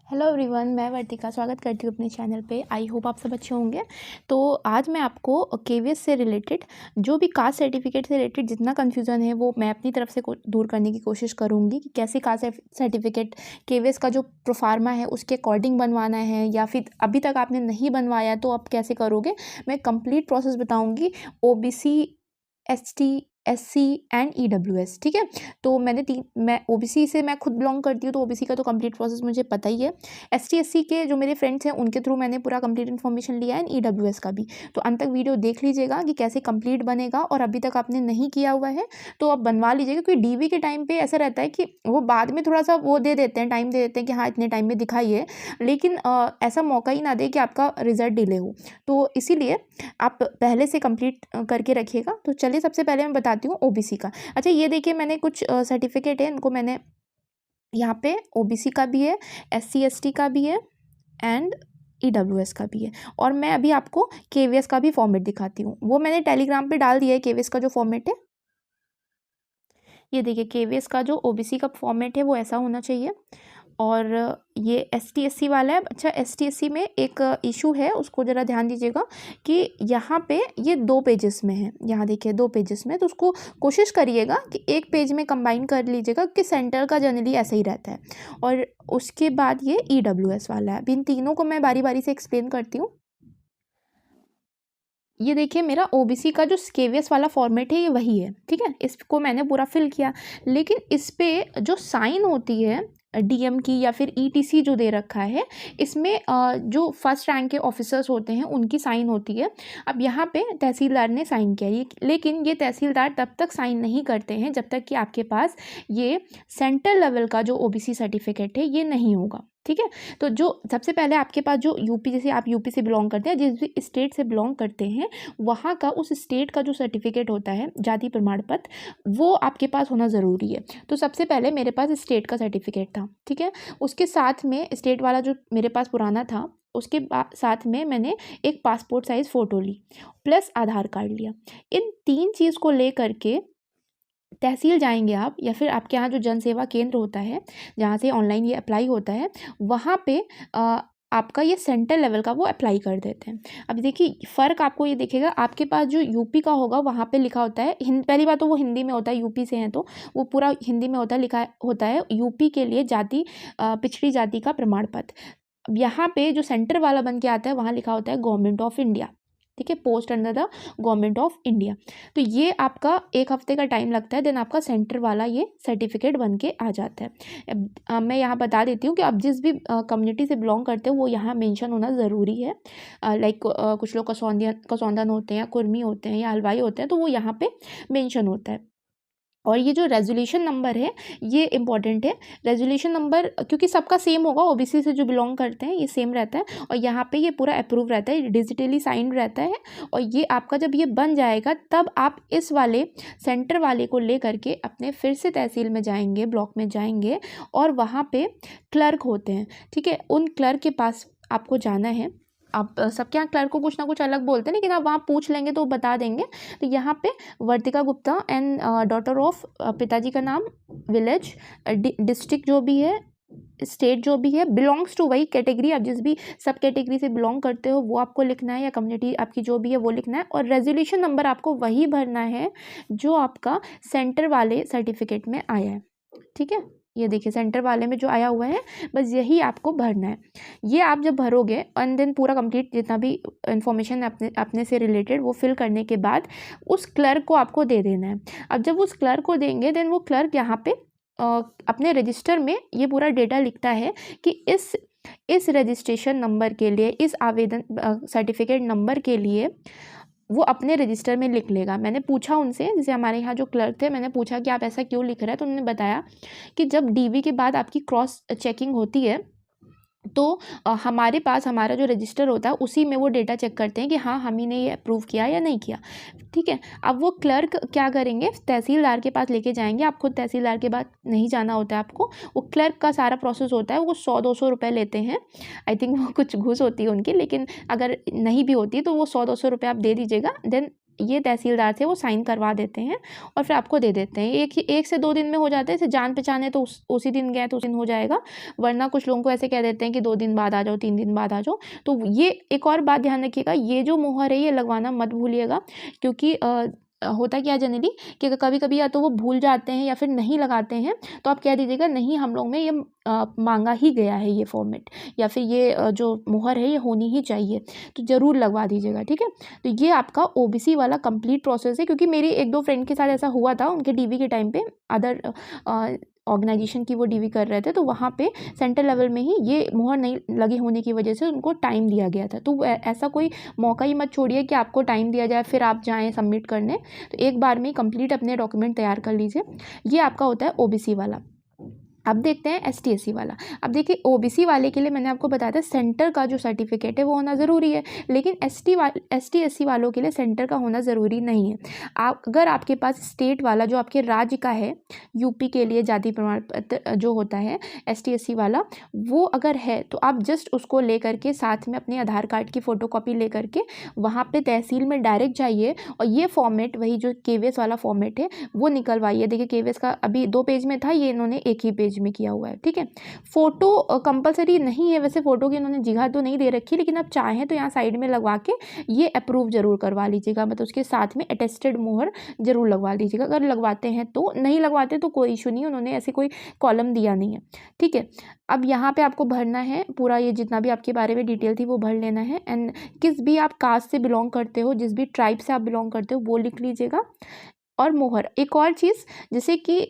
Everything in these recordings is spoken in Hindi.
हेलो एवरीवन, मैं वर्तिका स्वागत करती हूँ अपने चैनल पे। आई होप आप सब अच्छे होंगे। तो आज मैं आपको केवीएस से रिलेटेड जो भी कास्ट सर्टिफिकेट से रिलेटेड जितना कन्फ्यूज़न है वो मैं अपनी तरफ से दूर करने की कोशिश करूँगी कि कैसे कास्ट सर्टिफिकेट केवीएस का जो प्रोफार्मा है उसके अकॉर्डिंग बनवाना है, या फिर अभी तक आपने नहीं बनवाया तो आप कैसे करोगे। मैं कंप्लीट प्रोसेस बताऊँगी OBC, ST, SC and EWS. ठीक है, तो मैं ओबीसी से मैं खुद बिलोंग करती हूँ, तो ओबीसी का तो कंप्लीट प्रोसेस मुझे पता ही है। एसटी एससी के जो मेरे फ्रेंड्स हैं उनके थ्रू मैंने पूरा कंप्लीट इन्फॉर्मेशन लिया है, एंड ईडब्ल्यूएस का भी। तो अंत तक वीडियो देख लीजिएगा कि कैसे कंप्लीट बनेगा, और अभी तक आपने नहीं किया हुआ है तो आप बनवा लीजिएगा, क्योंकि डीवी के टाइम पे ऐसा रहता है कि वो बाद में थोड़ा सा वो दे देते हैं, टाइम दे देते हैं कि हाँ इतने टाइम में दिखाइए, लेकिन ऐसा मौका ही ना दे कि आपका रिजल्ट डिले हो। तो इसीलिए आप पहले से कंप्लीट करके रखिएगा। तो चलिए सबसे पहले मैं बताती हूँ ओबीसी का। अच्छा, ये देखिए मैंने कुछ सर्टिफिकेट है, इनको मैंने यहाँ पे ओबीसी का भी है, एससी एसटी का भी है एंड ईडब्ल्यूएस का भी है। और मैं अभी आपको केवीएस का भी फॉर्मेट दिखाती हूँ, वो मैंने टेलीग्राम पे डाल दिया है। केवीएस का जो फॉर्मेट है, ये देखिए केवीएस का जो ओबीसी का फॉर्मेट है वो ऐसा होना चाहिए। और ये एसटी एससी वाला है। अच्छा, एसटी एससी में एक इशू है, उसको ज़रा ध्यान दीजिएगा कि यहाँ पे ये 2 पेजेस में है। यहाँ देखिए 2 पेजेस में, तो उसको कोशिश करिएगा कि एक पेज में कंबाइन कर लीजिएगा, कि सेंटर का जनरली ऐसा ही रहता है। और उसके बाद ये ईडब्ल्यूएस वाला है। अब इन तीनों को मैं बारी बारी से एक्सप्लेन करती हूँ। ये देखिए मेरा ओबीसी का जो केवीएस वाला फॉर्मेट है ये वही है। ठीक है, इसको मैंने पूरा फिल किया, लेकिन इस पे जो साइन होती है डीएम की या फिर ईटीसी जो दे रखा है, इसमें जो फर्स्ट रैंक के ऑफिसर्स होते हैं उनकी साइन होती है। अब यहाँ पे तहसीलदार ने साइन किया, लेकिन ये तहसीलदार तब तक साइन नहीं करते हैं जब तक कि आपके पास ये सेंट्रल लेवल का जो ओबीसी सर्टिफिकेट है ये नहीं होगा। ठीक है, तो जो सबसे पहले आपके पास जो यूपी, जैसे आप यूपी से बिलोंग करते हैं, जिस भी स्टेट से बिलोंग करते हैं, वहाँ का उस स्टेट का जो सर्टिफिकेट होता है जाति प्रमाण पत्र, वो आपके पास होना ज़रूरी है। तो सबसे पहले मेरे पास स्टेट का सर्टिफिकेट था। ठीक है, उसके साथ में स्टेट वाला जो मेरे पास पुराना था, उसके साथ में मैंने एक पासपोर्ट साइज़ फ़ोटो ली, प्लस आधार कार्ड लिया। इन 3 चीज़ को ले करके तहसील जाएंगे आप, या फिर आपके यहाँ जो जन सेवा केंद्र होता है जहाँ से ऑनलाइन ये अप्लाई होता है, वहाँ पे आपका ये सेंट्रल लेवल का वो अप्लाई कर देते हैं। अब देखिए फ़र्क आपको ये दिखेगा, आपके पास जो यूपी का होगा वहाँ पे लिखा होता है पहली बात तो वो हिंदी में होता है, यूपी से हैं तो वो पूरा हिंदी में होता है, लिखा होता है यूपी के लिए जाति पिछड़ी जाति का प्रमाण पत्र। अब यहाँ पे जो सेंटर वाला बन के आता है वहाँ लिखा होता है गवर्नमेंट ऑफ इंडिया। ठीक है, post under the government of India. तो ये आपका 1 हफ्ते का टाइम लगता है, देन आपका सेंटर वाला ये सर्टिफिकेट बन के आ जाता है। अब मैं यहाँ बता देती हूँ कि आप जिस भी कम्युनिटी से बिलोंग करते हो वो यहाँ मेंशन होना ज़रूरी है। लाइक कुछ लोग कसौंदन होते हैं, कुर्मी होते हैं या हलवाई होते हैं, तो वो यहाँ पे मेंशन होता है। और ये जो रेजोल्यूशन नंबर है ये इम्पॉर्टेंट है। रेजोल्यूशन नंबर क्योंकि सबका सेम होगा, ओबीसी से जो बिलोंग करते हैं ये सेम रहता है, और यहाँ पे ये पूरा अप्रूव रहता है, डिजिटली साइंड रहता है। और ये आपका जब ये बन जाएगा तब आप इस वाले सेंटर वाले को ले करके अपने फिर से तहसील में जाएंगे, ब्लॉक में जाएंगे, और वहाँ पे क्लर्क होते हैं। ठीक है, उन क्लर्क के पास आपको जाना है। आप सबके यहाँ क्लर्क को कुछ ना कुछ अलग बोलते हैं, लेकिन आप वहाँ पूछ लेंगे तो वो बता देंगे। तो यहाँ पे वर्तिका गुप्ता एंड डॉटर ऑफ पिताजी का नाम, विलेज, डिस्ट्रिक्ट जो भी है, स्टेट जो भी है, बिलोंग्स टू वही कैटेगरी, आप जिस भी सब कैटेगरी से बिलोंग करते हो वो आपको लिखना है, या कम्युनिटी आपकी जो भी है वो लिखना है। और रेजोल्यूशन नंबर आपको वही भरना है जो आपका सेंटर वाले सर्टिफिकेट में आया है। ठीक है, ये देखिए सेंटर वाले में जो आया हुआ है बस यही आपको भरना है। ये आप जब भरोगे एंड देन पूरा कंप्लीट जितना भी इंफॉर्मेशन अपने से रिलेटेड वो फिल करने के बाद उस क्लर्क को आपको दे देना है। अब जब उस क्लर्क को देंगे देन वो क्लर्क यहाँ पे अपने रजिस्टर में ये पूरा डेटा लिखता है कि इस रजिस्ट्रेशन नंबर के लिए, इस आवेदन सर्टिफिकेट नंबर के लिए वो अपने रजिस्टर में लिख लेगा। मैंने पूछा उनसे, जैसे हमारे यहाँ जो क्लर्क थे, मैंने पूछा कि आप ऐसा क्यों लिख रहे हैं, तो उन्होंने बताया कि जब डीवी के बाद आपकी क्रॉस चेकिंग होती है तो हमारे पास हमारा जो रजिस्टर होता है उसी में वो डेटा चेक करते हैं कि हाँ हम ही ने ये अप्रूव किया या नहीं किया। ठीक है, अब वो क्लर्क क्या करेंगे, तहसीलदार के पास लेके जाएंगे। आप खुद तहसीलदार के पास नहीं जाना होता है आपको, वो क्लर्क का सारा प्रोसेस होता है। वो 100-200 रुपये लेते हैं, आई थिंक वो कुछ घूस होती है उनकी, लेकिन अगर नहीं भी होती तो वो 100-200 रुपये आप दे दीजिएगा। देन ये तहसीलदार थे वो साइन करवा देते हैं और फिर आपको दे देते हैं। 1 से 2 दिन में हो जाता है। जैसे जान पहचान है तो उसी दिन गए तो उस दिन हो जाएगा, वरना कुछ लोगों को ऐसे कह देते हैं कि 2 दिन बाद आ जाओ, 3 दिन बाद आ जाओ। तो ये एक और बात ध्यान रखिएगा, ये जो मोहर है ये लगवाना मत भूलिएगा, क्योंकि होता क्या है जनरली कि कभी कभी या तो वो भूल जाते हैं या फिर नहीं लगाते हैं, तो आप कह दीजिएगा नहीं हम लोग में ये मांगा ही गया है ये फॉर्मेट, या फिर ये जो मोहर है ये होनी ही चाहिए, तो ज़रूर लगवा दीजिएगा, ठीक है। तो ये आपका ओबीसी वाला कंप्लीट प्रोसेस है, क्योंकि मेरी 1-2 फ्रेंड के साथ ऐसा हुआ था, उनके डीवी के टाइम पे अदर ऑर्गेनाइजेशन की वो डीवी कर रहे थे, तो वहाँ पे सेंटर लेवल में ही ये मोहर नहीं लगी होने की वजह से उनको टाइम दिया गया था। तो ऐसा कोई मौका ही मत छोड़िए कि आपको टाइम दिया जाए फिर आप जाएँ सबमिट करने, तो एक बार में ही कंप्लीट अपने डॉक्यूमेंट तैयार कर लीजिए। ये आपका होता है ओबीसी वाला। अब देखते हैं एसटी एससी वाला। अब देखिए ओबीसी वाले के लिए मैंने आपको बताया था सेंटर का जो सर्टिफिकेट है वो होना ज़रूरी है, लेकिन एसटी एससी वालों के लिए सेंटर का होना ज़रूरी नहीं है। अगर आपके पास स्टेट वाला जो आपके राज्य का है, यूपी के लिए जाति प्रमाण पत्र जो होता है एसटी एससी वाला, वो अगर है तो आप जस्ट उसको ले करके साथ में अपने आधार कार्ड की फ़ोटोकॉपी ले करके वहाँ पर तहसील में डायरेक्ट जाइए और ये फॉर्मेट वही जो केवीएस वाला फॉर्मेट है वो निकलवाइए। देखिए केवीएस का अभी 2 पेज में था, ये इन्होंने 1 ही पेज में किया हुआ है, ठीक है। फोटो कंपलसरी नहीं है, वैसे फोटो की इन्होंने जगह तो नहीं दे रखी, लेकिन आप चाहें तो यहाँ साइड में लगवा के ये अप्रूव जरूर करवा लीजिएगा, मतलब उसके साथ में अटेस्टेड मोहर जरूर लगवा लीजिएगा। अगर लगवाते हैं तो, नहीं लगवाते तो कोई इशू नहीं, उन्होंने ऐसे कोई कॉलम दिया नहीं है, ठीक है। अब यहाँ पे आपको भरना है पूरा, ये जितना भी आपके बारे में डिटेल थी वो भर लेना है, एंड किस भी आप कास्ट से बिलोंग करते हो, जिस भी ट्राइब से आप बिलोंग करते हो वो लिख लीजिएगा। और मोहर, एक और चीज़ जैसे कि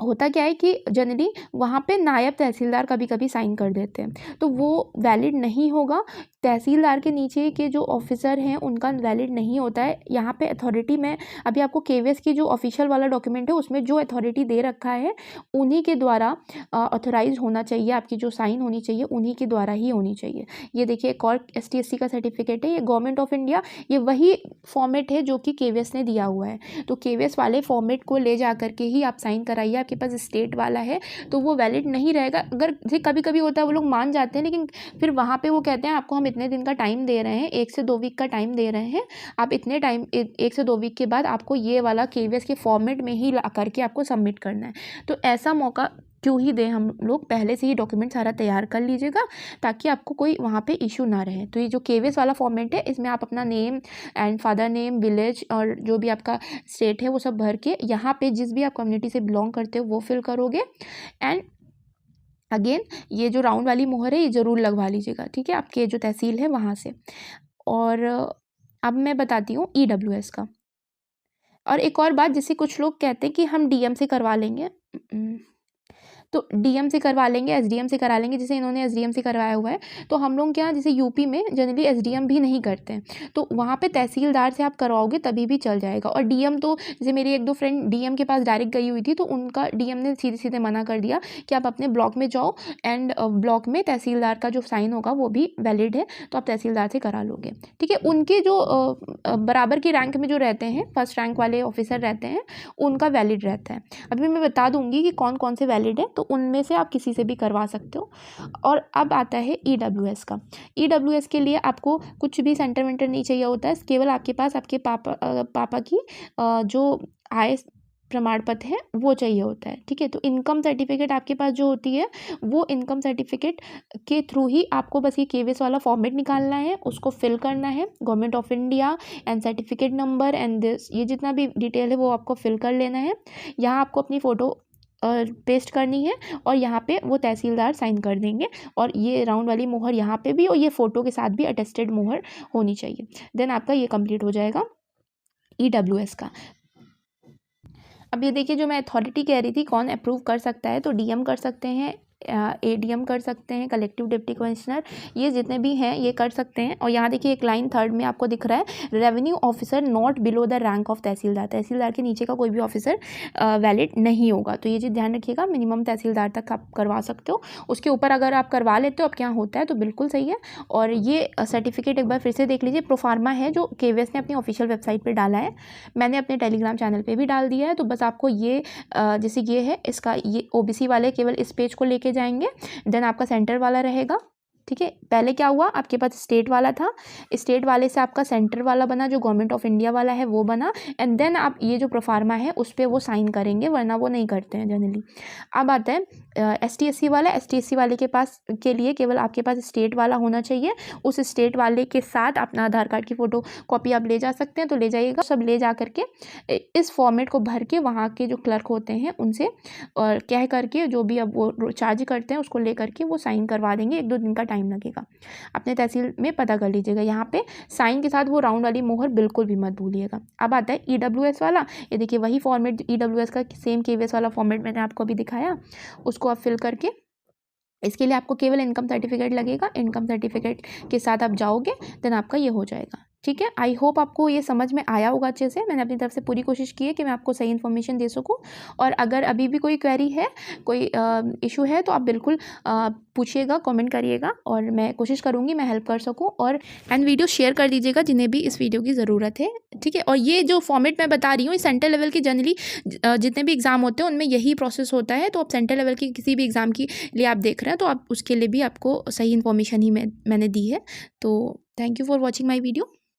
होता क्या है कि जनरली वहाँ पे नायब तहसीलदार कभी कभी साइन कर देते हैं, तो वो वैलिड नहीं होगा। तहसीलदार के नीचे के जो ऑफिसर हैं उनका वैलिड नहीं होता है। यहाँ पे अथॉरिटी में अभी आपको केवीएस की जो ऑफिशियल वाला डॉक्यूमेंट है उसमें जो अथॉरिटी दे रखा है उन्हीं के द्वारा ऑथोराइज होना चाहिए, आपकी जो साइन होनी चाहिए उन्हीं के द्वारा ही होनी चाहिए। ये देखिए एक और एसटी एससी का सर्टिफिकेट है, ये गवर्नमेंट ऑफ इंडिया, ये वही फॉर्मेट है जो कि केवीएस ने दिया हुआ है, तो केवीएस वाले फॉर्मेट को ले जा करके ही आप साइन कराइए। आपके पास स्टेट वाला है तो वो वैलिड नहीं रहेगा। अगर जैसे कभी कभी होता है वो लोग मान जाते हैं, लेकिन फिर वहाँ पे वो कहते हैं आपको हम इतने दिन का टाइम दे रहे हैं, 1 से 2 वीक का टाइम दे रहे हैं, आप इतने टाइम 1 से 2 वीक के बाद आपको ये वाला केवीएस के फॉर्मेट में ही ला करके आपको सबमिट करना है। तो ऐसा मौका क्यों ही दें हम लोग, पहले से ही डॉक्यूमेंट सारा तैयार कर लीजिएगा ताकि आपको कोई वहाँ पे इशू ना रहे। तो ये जो केवीएस वाला फॉर्मेट है इसमें आप अपना name and father name, village और जो भी आपका स्टेट है वो सब भर के यहाँ पे जिस भी आप कम्युनिटी से बिलोंग करते हो वो फिल करोगे। एंड अगेन ये जो राउंड वाली मोहर है ये ज़रूर लगवा लीजिएगा, ठीक है, आपके जो तहसील है वहाँ से। और अब मैं बताती हूँ ईडब्ल्यूएस का। और एक और बात, जैसे कुछ लोग कहते हैं कि हम डीएम से करवा लेंगे, तो डीएम से करवा लेंगे, एसडीएम से करा लेंगे, जैसे इन्होंने एसडीएम से करवाया हुआ है। तो हम लोग क्या, जैसे यूपी में जनरली एसडीएम भी नहीं करते हैं, तो वहाँ पे तहसीलदार से आप करवाओगे तभी भी चल जाएगा। और डीएम तो जैसे मेरी 1-2 फ्रेंड डीएम के पास डायरेक्ट गई हुई थी, तो उनका डीएम ने सीधे सीधे मना कर दिया कि आप अपने ब्लॉक में जाओ एंड ब्लॉक में तहसीलदार का जो साइन होगा वो भी वैलिड है, तो आप तहसीलदार से करा लोगे, ठीक है। उनके जो बराबर की रैंक में जो रहते हैं, फर्स्ट रैंक वाले ऑफिसर रहते हैं, उनका वैलिड रहता है। अभी मैं बता दूंगी कि कौन कौन से वैलिड है, तो उनमें से आप किसी से भी करवा सकते हो। और अब आता है ईडब्ल्यूएस का। ईडब्ल्यूएस के लिए आपको कुछ भी सेंटर वेंटर नहीं चाहिए होता है, केवल आपके पास आपके पापा की जो आय प्रमाण पत्र है वो चाहिए होता है, ठीक है। तो इनकम सर्टिफिकेट आपके पास जो होती है वो इनकम सर्टिफिकेट के थ्रू ही आपको बस ये केवीएस वाला फॉर्मेट निकालना है, उसको फिल करना है, government of India and certificate number and this, ये जितना भी डिटेल है वो आपको फिल कर लेना है। यहाँ आपको अपनी फ़ोटो पेस्ट करनी है और यहाँ पे वो तहसीलदार साइन कर देंगे, और ये राउंड वाली मोहर यहाँ पे भी और ये फ़ोटो के साथ भी अटेस्टेड मोहर होनी चाहिए। देन आपका ये कंप्लीट हो जाएगा ईडब्ल्यूएस का। अब ये देखिए जो मैं अथॉरिटी कह रही थी कौन अप्रूव कर सकता है, तो डीएम कर सकते हैं, एडीएम कर सकते हैं, कलेक्टिव डिप्टी कमिश्नर, ये जितने भी हैं ये कर सकते हैं। और यहाँ देखिए एक लाइन 3rd में आपको दिख रहा है, revenue officer not below the rank of tahsildar, tahsildar के नीचे का कोई भी ऑफिसर वैलिड नहीं होगा। तो ये चीज़ ध्यान रखिएगा, मिनिमम तहसीलदार तक आप करवा सकते हो, उसके ऊपर अगर आप करवा लेते हो अब क्या होता है तो बिल्कुल सही है। और ये सर्टिफिकेट एक बार फिर से देख लीजिए, प्रोफार्मा है जो केवीएस ने अपनी ऑफिशियल वेबसाइट पर डाला है, मैंने अपने टेलीग्राम चैनल पर भी डाल दिया है। तो बस आपको ये जैसे ये है इसका, ये ओबीसी वाले केवल इस पेज को लेके जाएंगे, देन आपका सेंटर वाला रहेगा, ठीक है। पहले क्या हुआ, आपके पास स्टेट वाला था, स्टेट वाले से आपका सेंटर वाला बना जो गवर्नमेंट ऑफ इंडिया वाला है वो बना, एंड देन आप ये जो प्रोफार्मा है उस पर वो साइन करेंगे, वरना वो नहीं करते हैं जनरली। अब आता है ST SC वाला। ST SC वाले के पास के लिए केवल आपके पास स्टेट वाला होना चाहिए। उस स्टेट वाले के साथ अपना आधार कार्ड की फ़ोटो कॉपी आप ले जा सकते हैं, तो ले जाइएगा। सब ले जा करके इस फॉर्मेट को भर के वहाँ के जो क्लर्क होते हैं उनसे और कह करके जो भी अब वो चार्ज करते हैं उसको ले करके वो साइन करवा देंगे। 1-2 दिन का टाइम लगेगा। अपने तहसील में पता कर लीजिएगा। यहाँ पे साइन के साथ वो राउंड वाली मोहर बिल्कुल भी मत भूलिएगा। अब आता है EWS वाला। ये देखिए वही फॉर्मेट EWS का सेम KVS वाला फॉर्मेट मैंने आपको अभी दिखाया, उसको आप फिल करके, इसके लिए आपको केवल इनकम सर्टिफिकेट लगेगा। इनकम सर्टिफिकेट के साथ आप जाओगे, देन आपका ये हो जाएगा। ठीक है। आई होप आपको ये समझ में आया होगा अच्छे से। मैंने अपनी तरफ से पूरी कोशिश की है कि मैं आपको सही इन्फॉर्मेशन दे सकूं। और अगर अभी भी कोई क्वेरी है, कोई इशू है, तो आप बिल्कुल पूछिएगा, कमेंट करिएगा और मैं कोशिश करूँगी मैं हेल्प कर सकूँ। और एंड वीडियो शेयर कर दीजिएगा जिन्हें भी इस वीडियो की ज़रूरत है। ठीक है। और ये जो फॉर्मेट मैं बता रही हूँ, सेंट्रल लेवल की जनरली जितने भी एग्ज़ाम होते हैं उनमें यही प्रोसेस होता है। तो आप सेंट्रल लेवल की किसी भी एग्ज़ाम के लिए आप देख रहे हैं तो आप उसके लिए भी आपको सही इन्फॉर्मेशन ही मैंने दी है। तो thank you for watching my video.